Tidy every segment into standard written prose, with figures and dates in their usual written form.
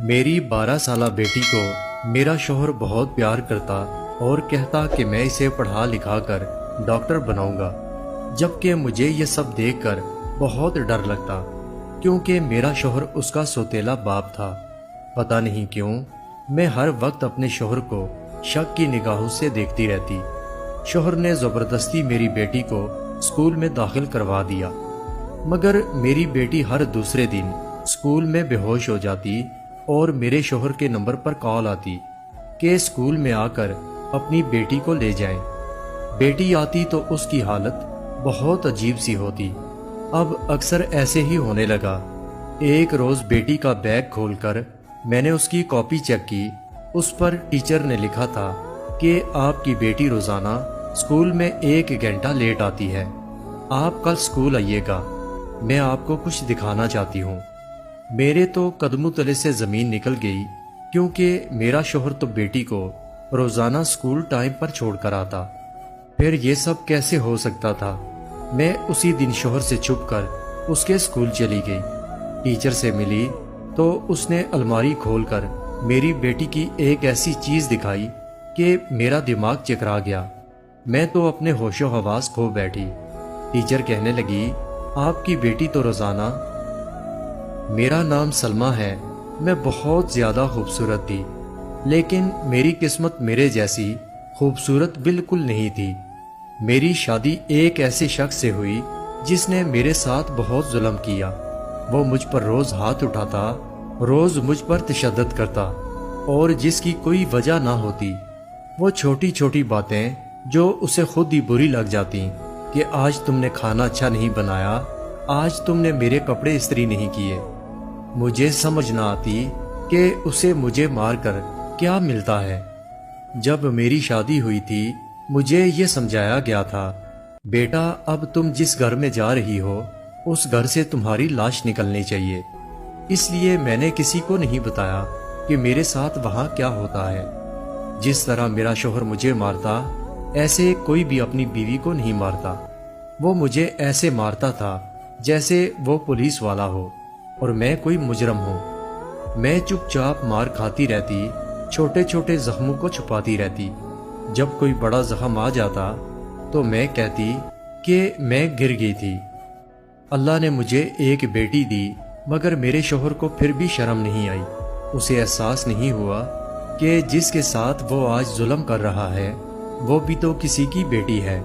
میری 12 سالہ بیٹی کو میرا شوہر بہت پیار کرتا اور کہتا کہ میں اسے پڑھا لکھا کر ڈاکٹر بناؤں گا، جبکہ مجھے یہ سب دیکھ کر بہت ڈر لگتا، کیونکہ میرا شوہر اس کا سوتیلا باپ تھا۔ پتہ نہیں کیوں میں ہر وقت اپنے شوہر کو شک کی نگاہوں سے دیکھتی رہتی۔ شوہر نے زبردستی میری بیٹی کو اسکول میں داخل کروا دیا، مگر میری بیٹی ہر دوسرے دن اسکول میں بے ہوش ہو جاتی اور میرے شوہر کے نمبر پر کال آتی کہ اسکول میں آ کر اپنی بیٹی کو لے جائیں۔ بیٹی آتی تو اس کی حالت بہت عجیب سی ہوتی۔ اب اکثر ایسے ہی ہونے لگا۔ ایک روز بیٹی کا بیگ کھول کر میں نے اس کی کاپی چیک کی۔ اس پر ٹیچر نے لکھا تھا کہ آپ کی بیٹی روزانہ اسکول میں 1 گھنٹہ لیٹ آتی ہے، آپ کل اسکول آئیے گا، میں آپ کو کچھ دکھانا چاہتی ہوں۔ میرے تو قدموں تلے سے زمین نکل گئی، کیونکہ میرا شوہر تو بیٹی کو روزانہ اسکول ٹائم پر چھوڑ کر آتا، پھر یہ سب کیسے ہو سکتا تھا؟ میں اسی دن شوہر سے چھپ کر اس کے اسکول چلی گئی۔ ٹیچر سے ملی تو اس نے الماری کھول کر میری بیٹی کی ایک ایسی چیز دکھائی کہ میرا دماغ چکرا گیا۔ میں تو اپنے ہوش و حواس کھو بیٹھی۔ ٹیچر کہنے لگی، آپ کی بیٹی تو روزانہ… میرا نام سلمہ ہے، میں بہت زیادہ خوبصورت تھی، لیکن میری قسمت میرے جیسی خوبصورت بالکل نہیں تھی۔ میری شادی ایک ایسے شخص سے ہوئی جس نے میرے ساتھ بہت ظلم کیا۔ وہ مجھ پر روز ہاتھ اٹھاتا، روز مجھ پر تشدد کرتا، اور جس کی کوئی وجہ نہ ہوتی۔ وہ چھوٹی چھوٹی باتیں جو اسے خود ہی بری لگ جاتی، کہ آج تم نے کھانا اچھا نہیں بنایا، آج تم نے میرے کپڑے استری نہیں کیے۔ مجھے سمجھ نہ آتی کہ اسے مجھے مار کر کیا ملتا ہے۔ جب میری شادی ہوئی تھی مجھے یہ سمجھایا گیا تھا، بیٹا اب تم جس گھر میں جا رہی ہو اس گھر سے تمہاری لاش نکلنی چاہیے۔ اس لیے میں نے کسی کو نہیں بتایا کہ میرے ساتھ وہاں کیا ہوتا ہے۔ جس طرح میرا شوہر مجھے مارتا، ایسے کوئی بھی اپنی بیوی کو نہیں مارتا۔ وہ مجھے ایسے مارتا تھا جیسے وہ پولیس والا ہو اور میں کوئی مجرم ہوں۔ میں چپ چاپ مار کھاتی رہتی، چھوٹے چھوٹے زخموں کو چھپاتی رہتی۔ جب کوئی بڑا زخم آ جاتا تو میں کہتی کہ میں گر گئی تھی۔ اللہ نے مجھے ایک بیٹی دی، مگر میرے شوہر کو پھر بھی شرم نہیں آئی۔ اسے احساس نہیں ہوا کہ جس کے ساتھ وہ آج ظلم کر رہا ہے وہ بھی تو کسی کی بیٹی ہے۔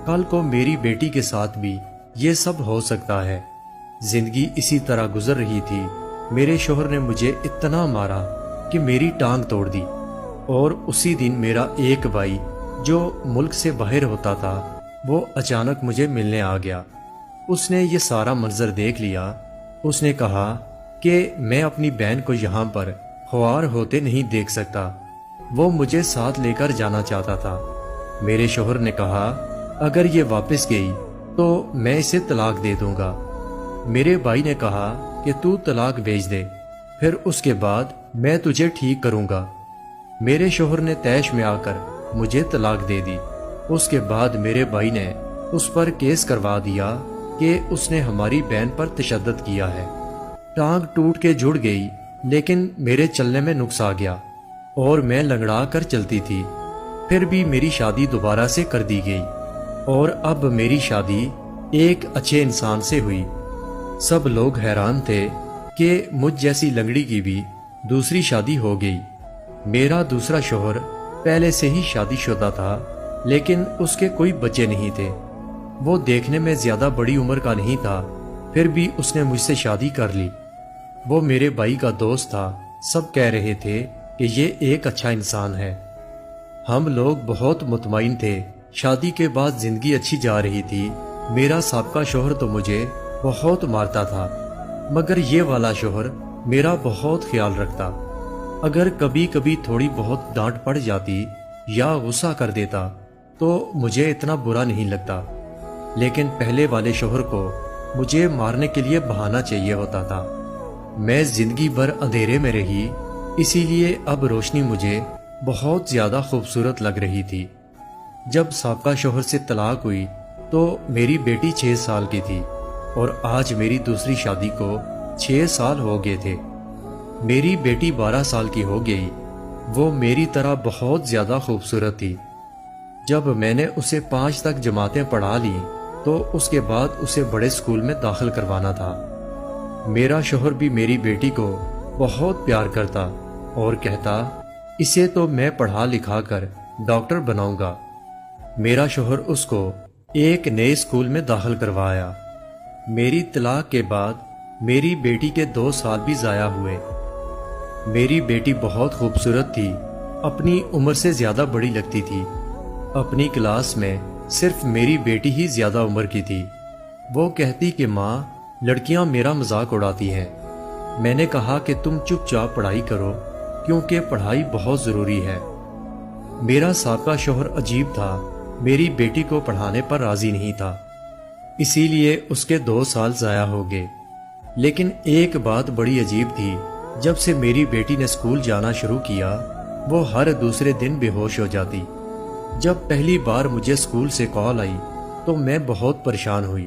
کل کو میری بیٹی کے ساتھ بھی یہ سب ہو سکتا ہے۔ زندگی اسی طرح گزر رہی تھی۔ میرے شوہر نے مجھے اتنا مارا کہ میری ٹانگ توڑ دی، اور اسی دن میرا ایک بھائی جو ملک سے باہر ہوتا تھا وہ اچانک مجھے ملنے آ گیا۔ اس نے یہ سارا منظر دیکھ لیا۔ اس نے کہا کہ میں اپنی بہن کو یہاں پر خوار ہوتے نہیں دیکھ سکتا، وہ مجھے ساتھ لے کر جانا چاہتا تھا۔ میرے شوہر نے کہا اگر یہ واپس گئی تو میں اسے طلاق دے دوں گا۔ میرے بھائی نے کہا کہ تو طلاق بھیج دے، پھر اس کے بعد میں تجھے ٹھیک کروں گا۔ میرے شوہر نے طیش میں آ کر مجھے طلاق دے دی۔ اس کے بعد میرے بھائی نے اس پر کیس کروا دیا کہ اس نے ہماری بہن پر تشدد کیا ہے۔ ٹانگ ٹوٹ کے جڑ گئی، لیکن میرے چلنے میں نقص آ گیا اور میں لنگڑا کر چلتی تھی۔ پھر بھی میری شادی دوبارہ سے کر دی گئی، اور اب میری شادی ایک اچھے انسان سے ہوئی۔ سب لوگ حیران تھے کہ مجھ جیسی لنگڑی کی بھی دوسری شادی ہو گئی۔ میرا دوسرا شوہر پہلے سے ہی شادی شدہ تھا، لیکن اس کے کوئی بچے نہیں تھے۔ وہ دیکھنے میں زیادہ بڑی عمر کا نہیں تھا، پھر بھی اس نے مجھ سے شادی کر لی۔ وہ میرے بھائی کا دوست تھا، سب کہہ رہے تھے کہ یہ ایک اچھا انسان ہے۔ ہم لوگ بہت مطمئن تھے، شادی کے بعد زندگی اچھی جا رہی تھی۔ میرا سابقہ شوہر تو مجھے بہت مارتا تھا، مگر یہ والا شوہر میرا بہت خیال رکھتا۔ اگر کبھی کبھی تھوڑی بہت ڈانٹ پڑ جاتی یا غصہ کر دیتا تو مجھے اتنا برا نہیں لگتا، لیکن پہلے والے شوہر کو مجھے مارنے کے لیے بہانہ چاہیے ہوتا تھا۔ میں زندگی بھر اندھیرے میں رہی، اسی لیے اب روشنی مجھے بہت زیادہ خوبصورت لگ رہی تھی۔ جب سابقہ شوہر سے طلاق ہوئی تو میری بیٹی 6 سال کی تھی، اور آج میری دوسری شادی کو 6 سال ہو گئے تھے۔ میری بیٹی 12 سال کی ہو گئی۔ وہ میری طرح بہت زیادہ خوبصورت تھی۔ جب میں نے اسے 5 تک جماعتیں پڑھا لی تو اس کے بعد اسے بڑے اسکول میں داخل کروانا تھا۔ میرا شوہر بھی میری بیٹی کو بہت پیار کرتا اور کہتا اسے تو میں پڑھا لکھا کر ڈاکٹر بناؤں گا۔ میرا شوہر اس کو ایک نئے اسکول میں داخل کروایا۔ میری طلاق کے بعد میری بیٹی کے 2 سال بھی ضائع ہوئے۔ میری بیٹی بہت خوبصورت تھی، اپنی عمر سے زیادہ بڑی لگتی تھی۔ اپنی کلاس میں صرف میری بیٹی ہی زیادہ عمر کی تھی۔ وہ کہتی کہ ماں، لڑکیاں میرا مذاق اڑاتی ہیں۔ میں نے کہا کہ تم چپ چاپ پڑھائی کرو کیونکہ پڑھائی بہت ضروری ہے۔ میرا سابقہ شوہر عجیب تھا، میری بیٹی کو پڑھانے پر راضی نہیں تھا، اسی لیے اس کے 2 سال ضائع ہو گئے۔ لیکن ایک بات بڑی عجیب تھی، جب سے میری بیٹی نے اسکول جانا شروع کیا وہ ہر دوسرے دن بے ہوش ہو جاتی۔ جب پہلی بار مجھے اسکول سے کال آئی تو میں بہت پریشان ہوئی۔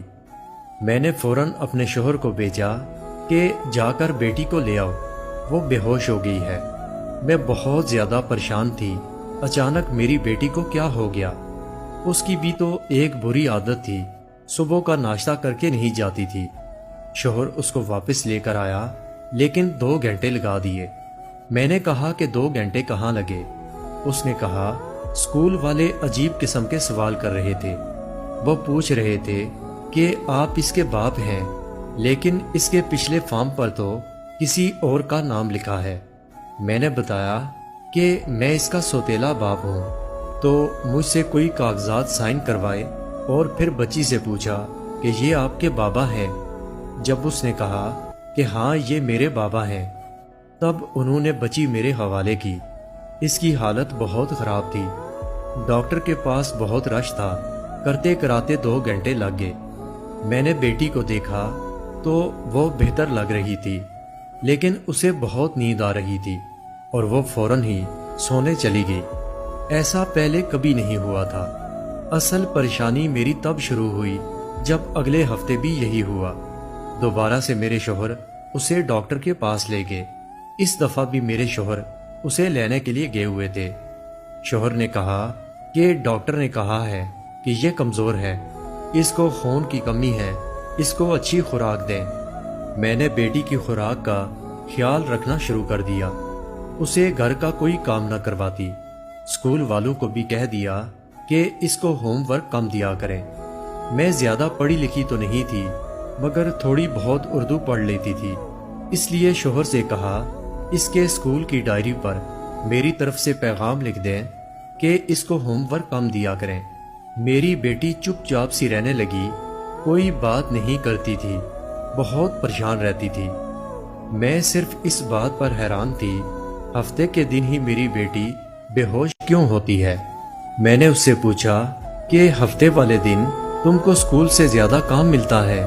میں نے فوراً اپنے شوہر کو بھیجا کہ جا کر بیٹی کو لے آؤ، وہ بے ہوش ہو گئی ہے۔ میں بہت زیادہ پریشان تھی، اچانک میری بیٹی کو کیا ہو گیا؟ اس کی بھی تو ایک بری عادت تھی، صبح کا ناشتہ کر کے نہیں جاتی تھی۔ شوہر اس کو واپس لے کر آیا لیکن 2 گھنٹے لگا دیے۔ میں نے کہا کہ 2 گھنٹے کہاں لگے؟ اس نے کہا اسکول والے عجیب قسم کے سوال کر رہے تھے۔ وہ پوچھ رہے تھے کہ آپ اس کے باپ ہیں، لیکن اس کے پچھلے فارم پر تو کسی اور کا نام لکھا ہے۔ میں نے بتایا کہ میں اس کا سوتیلا باپ ہوں، تو مجھ سے کوئی کاغذات سائن کروائے اور پھر بچی سے پوچھا کہ یہ آپ کے بابا ہیں؟ جب اس نے کہا کہ ہاں یہ میرے بابا ہیں، تب انہوں نے بچی میرے حوالے کی۔ اس کی حالت بہت خراب تھی، ڈاکٹر کے پاس بہت رش تھا، کرتے کراتے 2 گھنٹے لگ گئے۔ میں نے بیٹی کو دیکھا تو وہ بہتر لگ رہی تھی، لیکن اسے بہت نیند آ رہی تھی اور وہ فوراً ہی سونے چلی گئی۔ ایسا پہلے کبھی نہیں ہوا تھا۔ اصل پریشانی میری تب شروع ہوئی جب اگلے ہفتے بھی یہی ہوا۔ دوبارہ سے میرے شوہر اسے ڈاکٹر کے پاس لے گئے۔ اس دفعہ بھی میرے شوہر اسے لینے کے لیے گئے ہوئے تھے۔ شوہر نے کہا کہ ڈاکٹر نے کہا ہے کہ یہ کمزور ہے، اس کو خون کی کمی ہے، اس کو اچھی خوراک دیں۔ میں نے بیٹی کی خوراک کا خیال رکھنا شروع کر دیا، اسے گھر کا کوئی کام نہ کرواتی۔ اسکول والوں کو بھی کہہ دیا کہ اس کو ہوم ورک کم دیا کریں۔ میں زیادہ پڑھی لکھی تو نہیں تھی، مگر تھوڑی بہت اردو پڑھ لیتی تھی، اس لیے شوہر سے کہا اس کے اسکول کی ڈائری پر میری طرف سے پیغام لکھ دیں کہ اس کو ہوم ورک کم دیا کریں۔ میری بیٹی چپ چاپ سی رہنے لگی، کوئی بات نہیں کرتی تھی، بہت پریشان رہتی تھی۔ میں صرف اس بات پر حیران تھی، ہفتے کے دن ہی میری بیٹی بے ہوش کیوں ہوتی ہے؟ میں نے اس سے پوچھا کہ ہفتے والے دن تم کو اسکول سے زیادہ کام ملتا ہے؟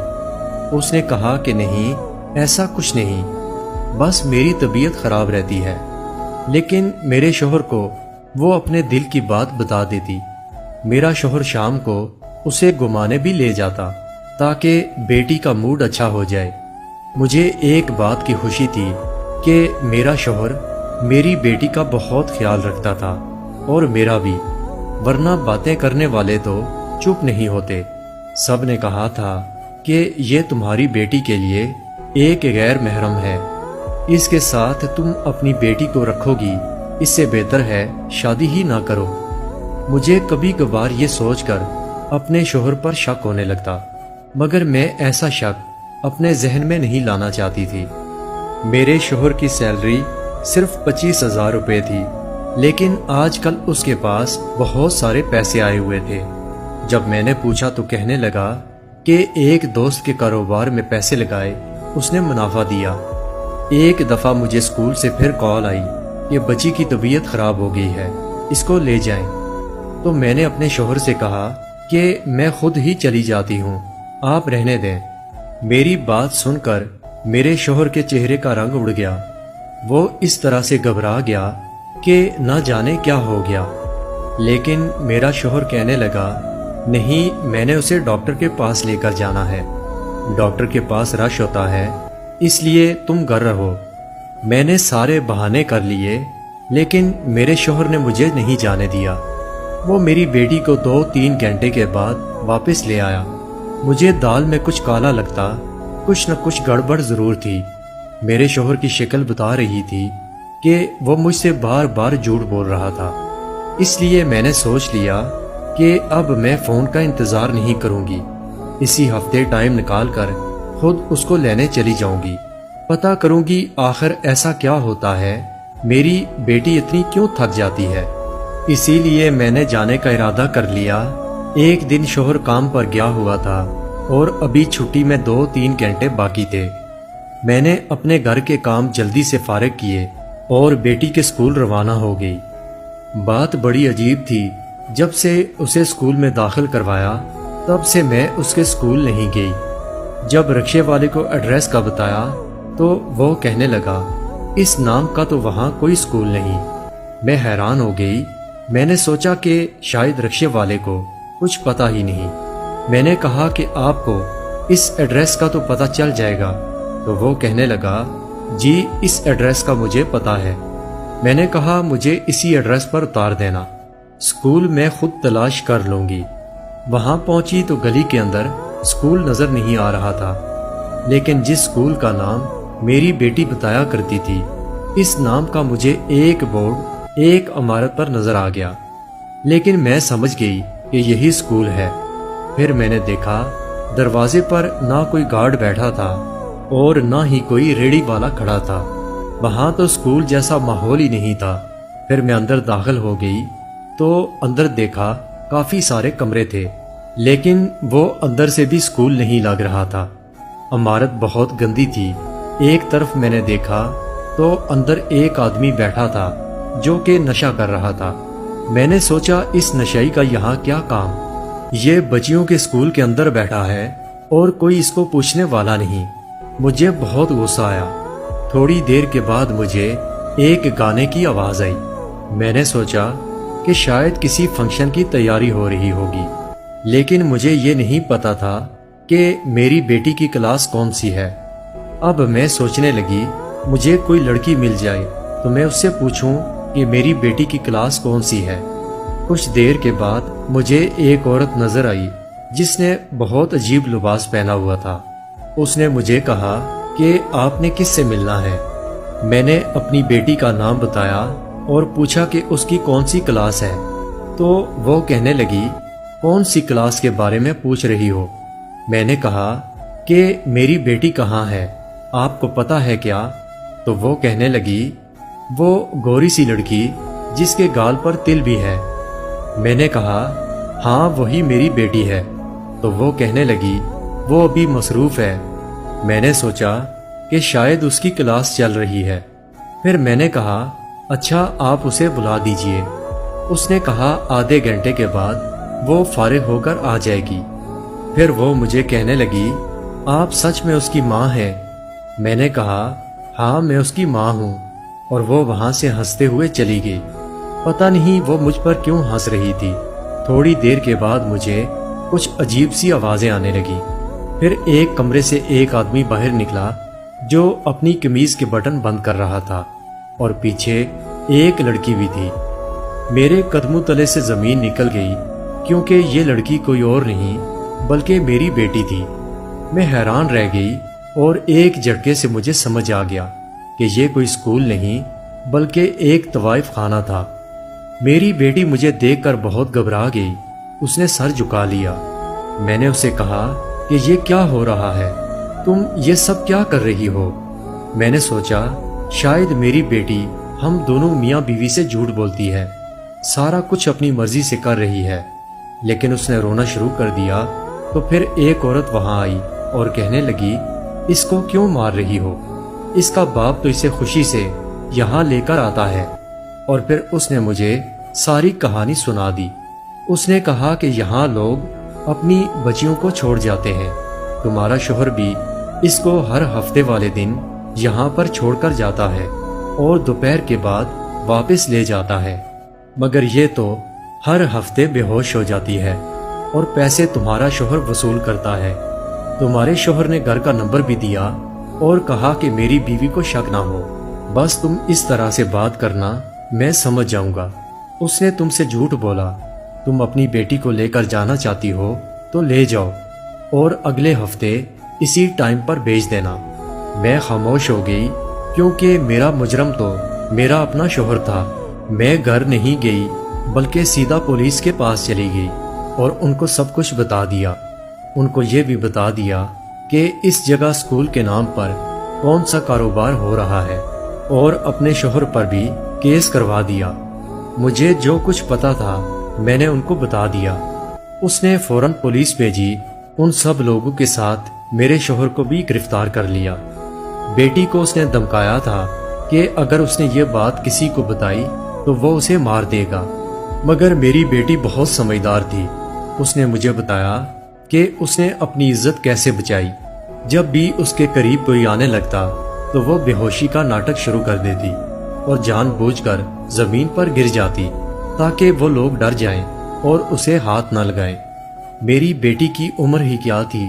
اس نے کہا کہ نہیں، ایسا کچھ نہیں، بس میری طبیعت خراب رہتی ہے۔ لیکن میرے شوہر کو وہ اپنے دل کی بات بتا دیتی۔ میرا شوہر شام کو اسے گھمانے بھی لے جاتا تاکہ بیٹی کا موڈ اچھا ہو جائے۔ مجھے ایک بات کی خوشی تھی کہ میرا شوہر میری بیٹی کا بہت خیال رکھتا تھا، اور میرا بھی، ورنہ باتیں کرنے والے تو چپ نہیں ہوتے۔ سب نے کہا تھا کہ یہ تمہاری بیٹی کے لیے ایک غیر محرم ہے، اس کے ساتھ تم اپنی بیٹی کو رکھو گی، اس سے بہتر ہے شادی ہی نہ کرو۔ مجھے کبھی کبھار یہ سوچ کر اپنے شوہر پر شک ہونے لگتا، مگر میں ایسا شک اپنے ذہن میں نہیں لانا چاہتی تھی۔ میرے شوہر کی سیلری صرف 25,000 روپے تھی، لیکن آج کل اس کے پاس بہت سارے پیسے آئے ہوئے تھے۔ جب میں نے پوچھا تو کہنے لگا کہ ایک دوست کے کاروبار میں پیسے لگائے، اس نے منافع دیا۔ ایک دفعہ مجھے اسکول سے پھر کال آئی کہ بچی کی طبیعت خراب ہو گئی ہے، اس کو لے جائیں۔ تو میں نے اپنے شوہر سے کہا کہ میں خود ہی چلی جاتی ہوں، آپ رہنے دیں۔ میری بات سن کر میرے شوہر کے چہرے کا رنگ اڑ گیا، وہ اس طرح سے گھبرا گیا کہ نہ جانے کیا ہو گیا۔ لیکن میرا شوہر کہنے لگا نہیں، میں نے اسے ڈاکٹر کے پاس لے کر جانا ہے، ڈاکٹر کے پاس رش ہوتا ہے، اس لیے تم گھر رہو۔ میں نے سارے بہانے کر لیے، لیکن میرے شوہر نے مجھے نہیں جانے دیا۔ وہ میری بیٹی کو 2-3 گھنٹے کے بعد واپس لے آیا۔ مجھے دال میں کچھ کالا لگتا، کچھ نہ کچھ گڑبڑ ضرور تھی۔ میرے شوہر کی شکل بتا رہی تھی کہ وہ مجھ سے بار بار جھوٹ بول رہا تھا۔ اس لیے میں نے سوچ لیا کہ اب میں فون کا انتظار نہیں کروں گی، اسی ہفتے ٹائم نکال کر خود اس کو لینے چلی جاؤں گی، پتہ کروں گی آخر ایسا کیا ہوتا ہے، میری بیٹی اتنی کیوں تھک جاتی ہے۔ اسی لیے میں نے جانے کا ارادہ کر لیا۔ ایک دن شوہر کام پر گیا ہوا تھا اور ابھی چھٹی میں 2-3 گھنٹے باقی تھے۔ میں نے اپنے گھر کے کام جلدی سے فارغ کیے اور بیٹی کے اسکول روانہ ہو گئی۔ بات بڑی عجیب تھی، جب سے اسے اسکول میں داخل کروایا تب سے میں اس کے اسکول نہیں گئی۔ جب رکشے والے کو ایڈریس کا بتایا تو وہ کہنے لگا اس نام کا تو وہاں کوئی اسکول نہیں۔ میں حیران ہو گئی۔ میں نے سوچا کہ شاید رکشے والے کو کچھ پتہ ہی نہیں۔ میں نے کہا کہ آپ کو اس ایڈریس کا تو پتہ چل جائے گا، تو وہ کہنے لگا جی اس ایڈریس کا مجھے پتہ ہے۔ میں نے کہا مجھے اسی ایڈریس پر اتار دینا، اسکول میں خود تلاش کر لوں گی۔ وہاں پہنچی تو گلی کے اندر اسکول نظر نہیں آ رہا تھا، لیکن جس اسکول کا نام میری بیٹی بتایا کرتی تھی، اس نام کا مجھے ایک بورڈ ایک عمارت پر نظر آ گیا، لیکن میں سمجھ گئی کہ یہی اسکول ہے۔ پھر میں نے دیکھا دروازے پر نہ کوئی گارڈ بیٹھا تھا اور نہ ہی کوئی ریڑھی والا کھڑا تھا، وہاں تو اسکول جیسا ماحول ہی نہیں تھا۔ پھر میں اندر داخل ہو گئی تو اندر دیکھا کافی سارے کمرے تھے، لیکن وہ اندر سے بھی اسکول نہیں لگ رہا تھا۔ عمارت بہت گندی تھی۔ ایک طرف میں نے دیکھا تو اندر ایک آدمی بیٹھا تھا جو کہ نشہ کر رہا تھا۔ میں نے سوچا اس نشئی کا یہاں کیا کام، یہ بچیوں کے اسکول کے اندر بیٹھا ہے اور کوئی اس کو پوچھنے والا نہیں۔ مجھے بہت غصہ آیا۔ تھوڑی دیر کے بعد مجھے ایک گانے کی آواز آئی۔ میں نے سوچا کہ شاید کسی فنکشن کی تیاری ہو رہی ہوگی، لیکن مجھے یہ نہیں پتا تھا کہ میری بیٹی کی کلاس کون سی ہے۔ اب میں سوچنے لگی مجھے کوئی لڑکی مل جائے تو میں اس سے پوچھوں کہ میری بیٹی کی کلاس کون سی ہے۔ کچھ دیر کے بعد مجھے ایک عورت نظر آئی جس نے بہت عجیب لباس پہنا ہوا تھا۔ اس نے مجھے کہا کہ آپ نے کس سے ملنا ہے۔ میں نے اپنی بیٹی کا نام بتایا اور پوچھا کہ اس کی کون سی کلاس ہے، تو وہ کہنے لگی کون سی کلاس کے بارے میں پوچھ رہی ہو۔ میں نے کہا کہ میری بیٹی کہاں ہے، آپ کو پتہ ہے کیا؟ تو وہ کہنے لگی وہ گوری سی لڑکی جس کے گال پر تل بھی ہے۔ میں نے کہا ہاں وہی میری بیٹی ہے۔ تو وہ کہنے لگی وہ ابھی مصروف ہے۔ میں نے سوچا کہ شاید اس کی کلاس چل رہی ہے۔ پھر میں نے کہا اچھا آپ اسے بلا دیجئے۔ اس نے کہا آدھے گھنٹے کے بعد وہ فارغ ہو کر آ جائے گی۔ پھر وہ مجھے کہنے لگی آپ سچ میں اس کی ماں ہیں؟ میں نے کہا ہاں میں اس کی ماں ہوں، اور وہ وہاں سے ہنستے ہوئے چلی گئی۔ پتہ نہیں وہ مجھ پر کیوں ہنس رہی تھی۔ تھوڑی دیر کے بعد مجھے کچھ عجیب سی آوازیں آنے لگیں۔ پھر ایک کمرے سے ایک آدمی باہر نکلا جو اپنی قمیض کے بٹن بند کر رہا تھا، اور پیچھے ایک لڑکی بھی تھی۔ میرے قدموں تلے سے زمین نکل گئی، کیونکہ یہ لڑکی کوئی اور نہیں بلکہ میری بیٹی تھی۔ میں حیران رہ گئی اور ایک جھٹکے سے مجھے سمجھ آ گیا کہ یہ کوئی اسکول نہیں بلکہ ایک طوائف خانہ تھا۔ میری بیٹی مجھے دیکھ کر بہت گھبرا گئی۔ اس نے سر جھکا لیا۔ میں نے اسے کہا کہ یہ کیا ہو رہا ہے، تم یہ سب کیا کر رہی ہو؟ میں نے سوچا شاید میری بیٹی ہم دونوں میاں بیوی سے جھوٹ بولتی ہے، سارا کچھ اپنی مرضی سے کر رہی ہے۔ لیکن اس نے رونا شروع کر دیا۔ تو پھر ایک عورت وہاں آئی اور کہنے لگی اس کو کیوں مار رہی ہو، اس کا باپ تو اسے خوشی سے یہاں لے کر آتا ہے۔ اور پھر اس نے مجھے ساری کہانی سنا دی۔ اس نے کہا کہ یہاں لوگ اپنی بچیوں کو چھوڑ جاتے ہیں، تمہارا شوہر بھی اس کو ہر ہفتے والے دن یہاں پر چھوڑ کر جاتا ہے اور دوپہر کے بعد واپس لے جاتا ہے، مگر یہ تو ہر ہفتے بے ہوش ہو جاتی ہے اور پیسے تمہارا شوہر وصول کرتا ہے۔ تمہارے شوہر نے گھر کا نمبر بھی دیا اور کہا کہ میری بیوی کو شک نہ ہو، بس تم اس طرح سے بات کرنا، میں سمجھ جاؤں گا۔ اس نے تم سے جھوٹ بولا، تم اپنی بیٹی کو لے کر جانا چاہتی ہو تو لے جاؤ اور اگلے ہفتے اسی ٹائم پر بھیج دینا۔ میں خاموش ہو گئی کیونکہ میرا مجرم تو میرا اپنا شوہر تھا۔ میں گھر نہیں گئی بلکہ سیدھا پولیس کے پاس چلی گئی اور ان کو سب کچھ بتا دیا۔ ان کو یہ بھی بتا دیا کہ اس جگہ اسکول کے نام پر کون سا کاروبار ہو رہا ہے، اور اپنے شوہر پر بھی کیس کروا دیا۔ مجھے جو کچھ پتا تھا میں نے ان کو بتا دیا۔ اس نے فوراً پولیس بھیجی، ان سب لوگوں کے ساتھ میرے شوہر کو بھی گرفتار کر لیا۔ بیٹی کو اس نے دھمکایا تھا کہ اگر اس نے یہ بات کسی کو بتائی تو وہ اسے مار دے گا، مگر میری بیٹی بہت سمجھدار تھی۔ اس نے مجھے بتایا کہ اس نے اپنی عزت کیسے بچائی۔ جب بھی اس کے قریب کوئی آنے لگتا تو وہ بے ہوشی کا ناٹک شروع کر دیتی اور جان بوجھ کر زمین پر گر جاتی تاکہ وہ لوگ ڈر جائیں اور اسے ہاتھ نہ لگائیں۔ میری بیٹی کی عمر ہی کیا تھی،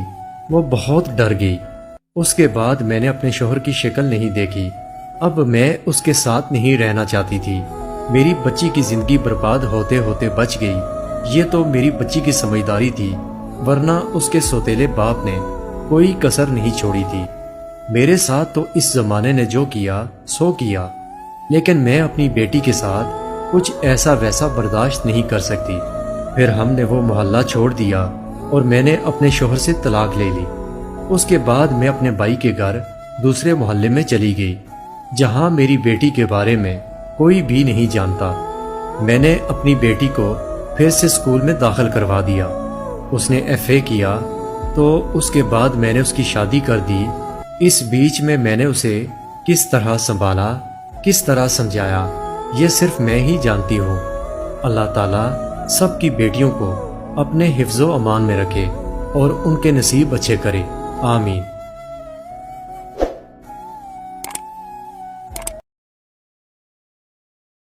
وہ بہت ڈر گئی۔ اس کے بعد میں نے اپنے شوہر کی شکل نہیں دیکھی۔ اب میں اس کے ساتھ نہیں رہنا چاہتی تھی۔ میری بچی کی زندگی برباد ہوتے ہوتے بچ گئی۔ یہ تو میری بچی کی سمجھداری تھی، ورنہ اس کے سوتیلے باپ نے کوئی کسر نہیں چھوڑی تھی۔ میرے ساتھ تو اس زمانے نے جو کیا سو کیا، لیکن میں اپنی بیٹی کے ساتھ کچھ ایسا ویسا برداشت نہیں کر سکتی۔ پھر ہم نے وہ محلہ چھوڑ دیا اور میں نے اپنے شوہر سے طلاق لے لی۔ اس کے بعد میں اپنے بھائی کے گھر دوسرے محلے میں چلی گئی، جہاں میری بیٹی کے بارے میں کوئی بھی نہیں جانتا۔ میں نے اپنی بیٹی کو پھر سے اسکول میں داخل کروا دیا۔ اس نے FA کیا تو اس کے بعد میں نے اس کی شادی کر دی۔ اس بیچ میں نے اسے کس طرح سنبھالا، کس طرح سمجھایا، یہ صرف میں ہی جانتی ہوں۔ اللہ تعالیٰ سب کی بیٹیوں کو اپنے حفظ و امان میں رکھے اور ان کے نصیب اچھے کرے، آمین۔